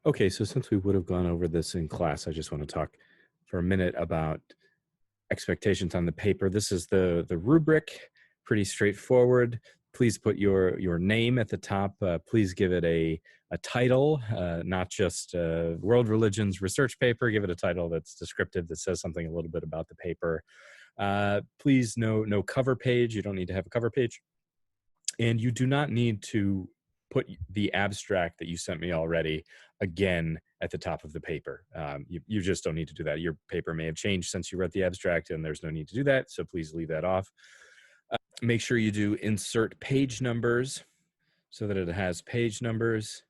Okay, so since we would have gone over this in class, I just want to talk for a minute about expectations on the paper. This is the rubric, pretty straightforward. Please put your name at the top. Please give it a title, not just world religions research paper. Give it a title that's descriptive, that says something a little bit about the paper. Please, no cover page. You don't need to have a cover page, and you do not need to put the abstract that you sent me already again at the top of the paper. You just don't need to do that. Your paper may have changed since you wrote the abstract, and there's no need to do that, so please leave that off. Make sure you do insert page numbers so that it has page numbers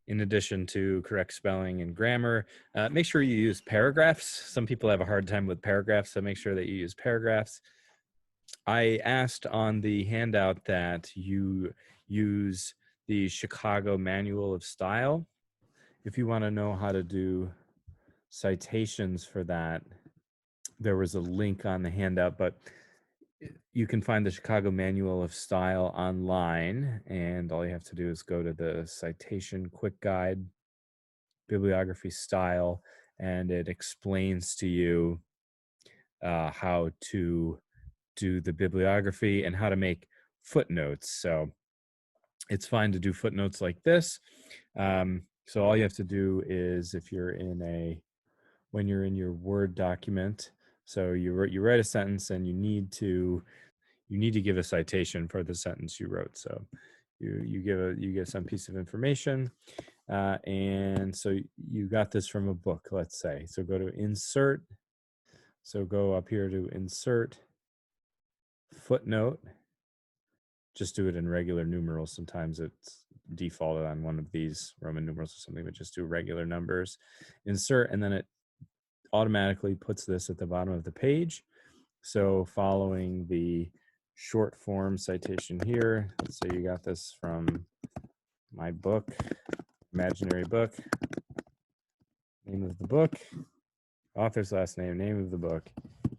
in addition to correct spelling and grammar. Make sure you use paragraphs. Some people have a hard time with paragraphs, so make sure that you use paragraphs. I asked on the handout that you use the Chicago Manual of Style. If you want to know how to do citations for that, there was a link on the handout, but you can find the Chicago Manual of Style online, and all you have to do is go to the Citation Quick Guide, Bibliography Style, and it explains to you how to do the bibliography and how to make footnotes. So it's fine to do footnotes like this. So all you have to do is, if you're when you're in your Word document, so you write a sentence and you need to give a citation for the sentence you wrote. So you give some piece of information, and so you got this from a book, let's say. So go to insert. So go up here to insert footnote. Just do it in regular numerals. Sometimes it's defaulted on one of these Roman numerals or something, but just do regular numbers. Insert, and then it automatically puts this at the bottom of the page. So following the short form citation here, let's say you got this from my book, imaginary book, name of the book, author's last name, name of the book,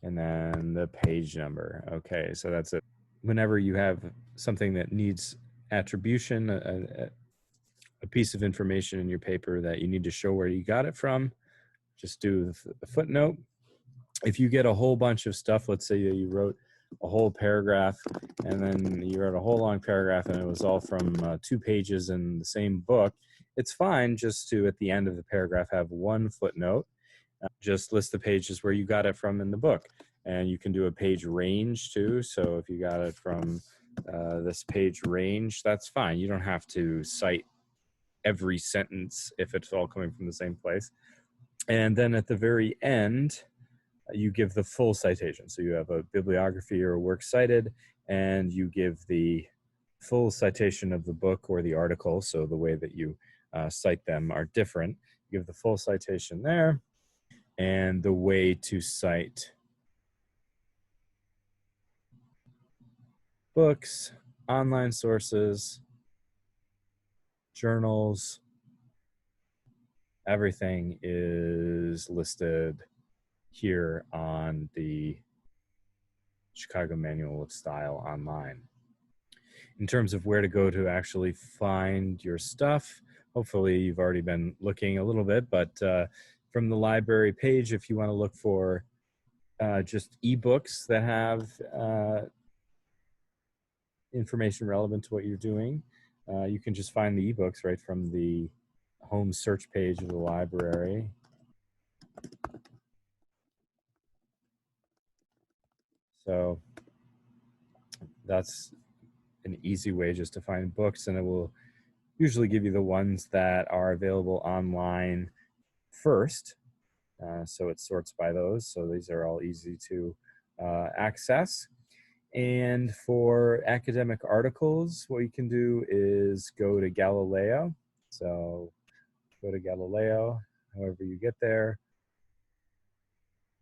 and then the page number. Okay, so that's it. Whenever you have something that needs attribution, a piece of information in your paper that you need to show where you got it from, just do the footnote. If you get a whole bunch of stuff, let's say you wrote a whole paragraph and then you wrote a whole long paragraph and it was all from 2 pages in the same book, it's fine just to, at the end of the paragraph, have one footnote. Just list the pages where you got it from in the book. And you can do a page range too. So if you got it from this page range, that's fine. You don't have to cite every sentence if it's all coming from the same place. And then at the very end, you give the full citation. So you have a bibliography or a work cited, and you give the full citation of the book or the article. So the way that you cite them are different. You give the full citation there, and the way to cite books, online sources, journals, everything is listed here on the Chicago Manual of Style online. In terms of where to go to actually find your stuff, hopefully you've already been looking a little bit, but from the library page, if you want to look for just ebooks that have information relevant to what you're doing, you can just find the ebooks right from the home search page of the library. So that's an easy way just to find books, and it will usually give you the ones that are available online first. So it sorts by those. So these are all easy to access. And for academic articles, what you can do is go to Galileo. So go to Galileo, however you get there.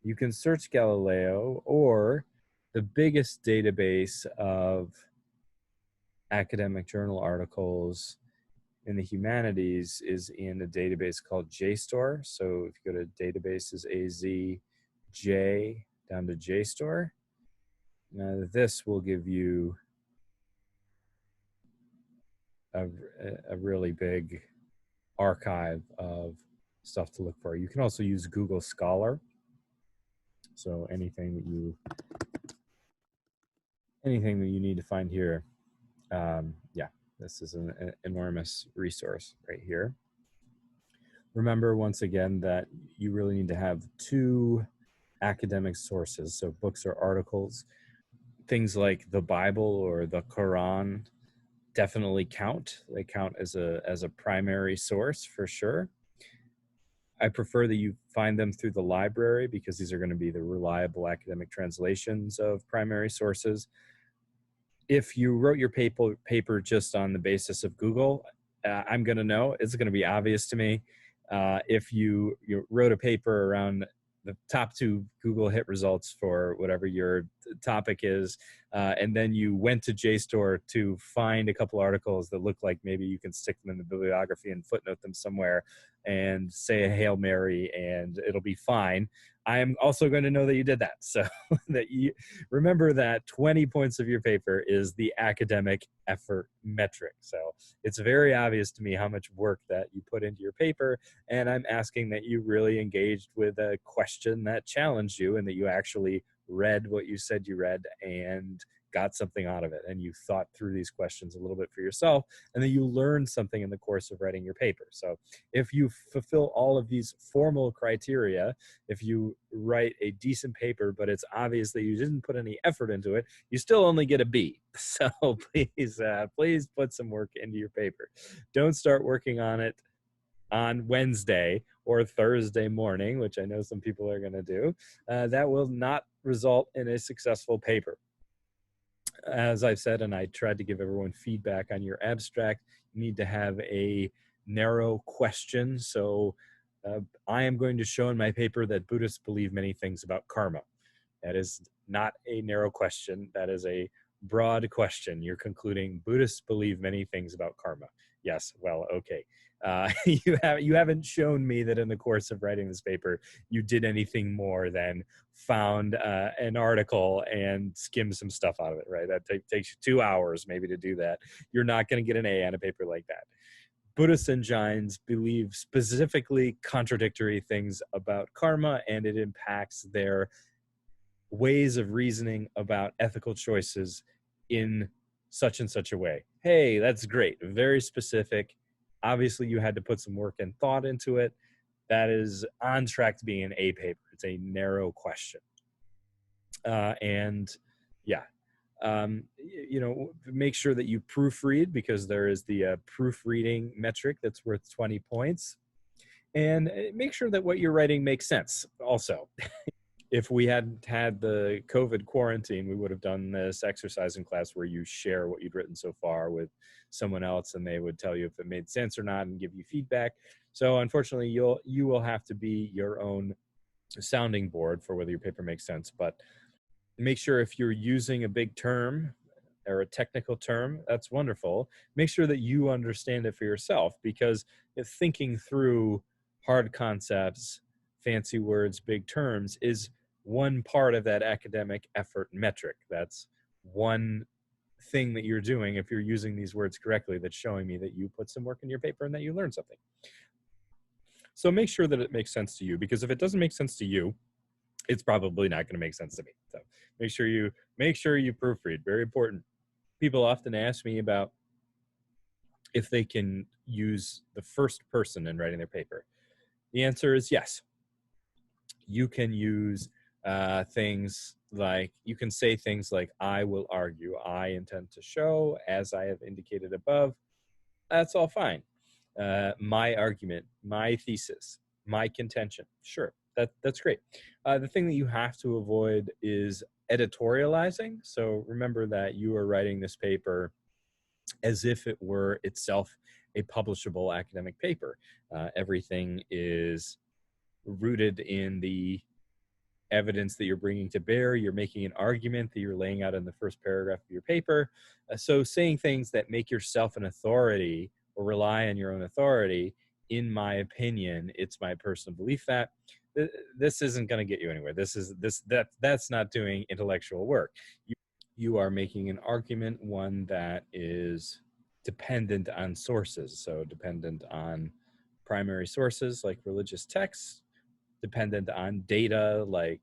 You can search Galileo, or the biggest database of academic journal articles in the humanities is in a database called JSTOR. So if you go to databases, AZJ down to JSTOR, this will give you a really big archive of stuff to look for. You can also use Google Scholar. So anything that you need to find here, yeah, this is an enormous resource right here. Remember once again that you really need to have two academic sources, so books or articles. Things like the Bible or the Quran definitely count. They count as a primary source for sure. I prefer that you find them through the library because these are going to be the reliable academic translations of primary sources. If you wrote your paper just on the basis of Google, I'm going to know. It's going to be obvious to me. If you wrote a paper around the top 2 Google hit results for whatever your topic is, and then you went to JSTOR to find a couple articles that look like maybe you can stick them in the bibliography and footnote them somewhere and say a Hail Mary and it'll be fine. I am also going to know that you did that. So that you remember that 20 points of your paper is the academic effort metric. So it's very obvious to me how much work that you put into your paper. And I'm asking that you really engaged with a question that challenged you and that you actually read what you said you read and got something out of it. And you thought through these questions a little bit for yourself, and then you learned something in the course of writing your paper. So if you fulfill all of these formal criteria, if you write a decent paper, but it's obvious that you didn't put any effort into it, you still only get a B. So please put some work into your paper. Don't start working on it on Wednesday or Thursday morning, which I know some people are going to do. That will not result in a successful paper. As I've said, and I tried to give everyone feedback on your abstract, you need to have a narrow question. So I am going to show in my paper that Buddhists believe many things about karma. That is not a narrow question. That is a broad question. You're concluding Buddhists believe many things about karma. Yes, well, okay. You haven't shown me that in the course of writing this paper, you did anything more than found an article and skim some stuff out of it, right? That takes you 2 hours maybe to do that. You're not going to get an A on a paper like that. Buddhists and Jains believe specifically contradictory things about karma, and it impacts their ways of reasoning about ethical choices in such and such a way. Hey, that's great. Very specific. Obviously, you had to put some work and thought into it. That is on track to being an A paper. It's a narrow question. And yeah, make sure that you proofread, because there is the proofreading metric that's worth 20 points. And make sure that what you're writing makes sense also. If we hadn't had the COVID quarantine, we would have done this exercise in class where you share what you'd written so far with someone else, and they would tell you if it made sense or not and give you feedback. So unfortunately, you will have to be your own sounding board for whether your paper makes sense. But make sure if you're using a big term or a technical term, that's wonderful. Make sure that you understand it for yourself, because if thinking through hard concepts, fancy words, big terms is one part of that academic effort metric. That's one thing that you're doing if you're using these words correctly, that's showing me that you put some work in your paper and that you learned something. So make sure that it makes sense to you, because if it doesn't make sense to you, it's probably not going to make sense to me. So make sure you proofread. Very important. People often ask me about if they can use the first person in writing their paper. The answer is yes. You can use things like, you can say things like, I will argue, I intend to show, as I have indicated above. That's all fine. My argument, my thesis, my contention. Sure, that's great. The thing that you have to avoid is editorializing. So remember that you are writing this paper as if it were itself a publishable academic paper. Everything is rooted in the evidence that you're bringing to bear. You're making an argument that you're laying out in the first paragraph of your paper. So saying things that make yourself an authority or rely on your own authority, in my opinion, it's my personal belief that this isn't going to get you anywhere. That's not doing intellectual work. You are making an argument, one that is dependent on sources, so dependent on primary sources like religious texts, dependent on data like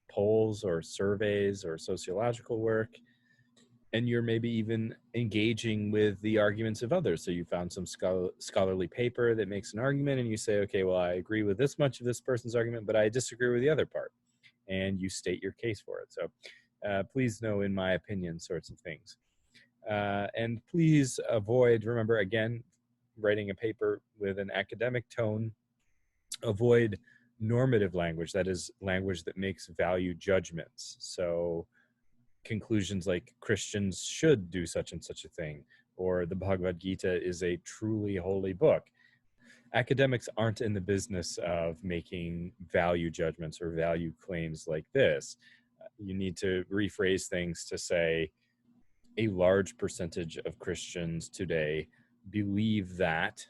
polls or surveys or sociological work, and you're maybe even engaging with the arguments of others. So you found some scholarly paper that makes an argument, and you say, okay, well, I agree with this much of this person's argument, but I disagree with the other part, and you state your case for it. So please know, in my opinion, sorts of things. And please avoid, remember, again, writing a paper with an academic tone, avoid normative language, that is language that makes value judgments. So conclusions like Christians should do such and such a thing, or the Bhagavad Gita is a truly holy book. Academics aren't in the business of making value judgments or value claims like this. You need to rephrase things to say, a large percentage of Christians today believe that.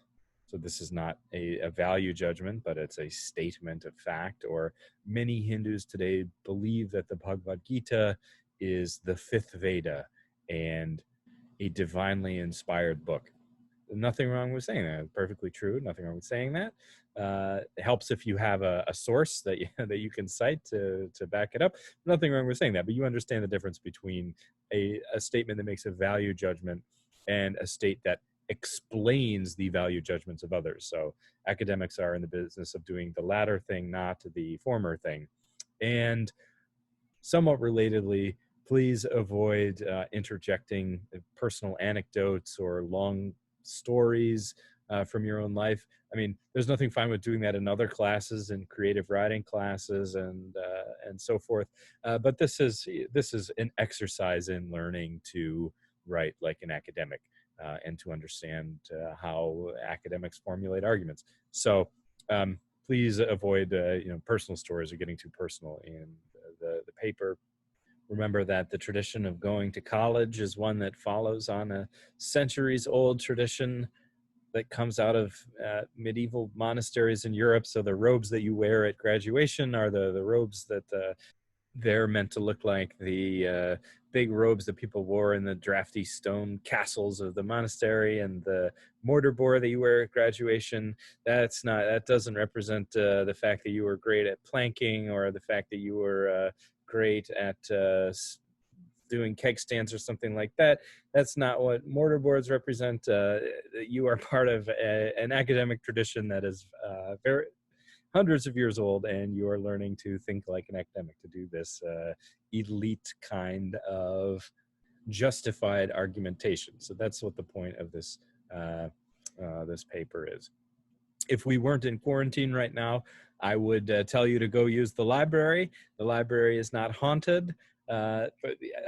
So this is not a value judgment, but it's a statement of fact. Or many Hindus today believe that the Bhagavad Gita is the fifth Veda and a divinely inspired book. Nothing wrong with saying that. Perfectly true. Nothing wrong with saying that. It helps if you have a source that you can cite to back it up. Nothing wrong with saying that, but you understand the difference between a statement that makes a value judgment and a state that explains the value judgments of others. So academics are in the business of doing the latter thing, not the former thing. And somewhat relatedly, please avoid interjecting personal anecdotes or long stories from your own life. I mean, there's nothing fine with doing that in other classes and creative writing classes and so forth. But this is an exercise in learning to write like an academic and to understand how academics formulate arguments. So please avoid personal stories or getting too personal in the paper. Remember that the tradition of going to college is one that follows on a centuries-old tradition that comes out of medieval monasteries in Europe. So the robes that you wear at graduation are the robes that they're meant to look like the big robes that people wore in the drafty stone castles of the monastery, and the mortarboard that you wear at graduation, that doesn't represent the fact that you were great at planking or the fact that you were great at doing keg stands or something like that. That's not what mortarboards represent. You are part of an academic tradition that is very hundreds of years old, and you are learning to think like an academic, to do this elite kind of justified argumentation. So that's what the point of this this paper is. If we weren't in quarantine right now, I would tell you to go use the library. The library is not haunted. But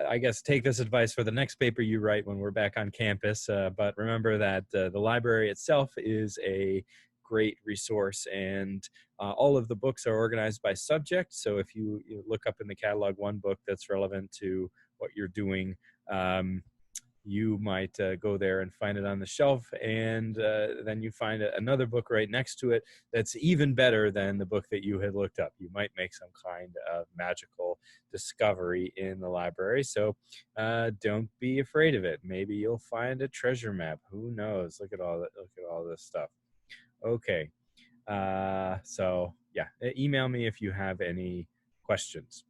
I guess take this advice for the next paper you write when we're back on campus. But remember that the library itself is a great resource, and all of the books are organized by subject. So if you look up in the catalog one book that's relevant to what you're doing, you might go there and find it on the shelf, and then you find another book right next to it that's even better than the book that you had looked up. You might make some kind of magical discovery in the library, so don't be afraid of it. Maybe you'll find a treasure map. Who knows? Look at all that. Look at all this stuff. Okay, so yeah, email me if you have any questions.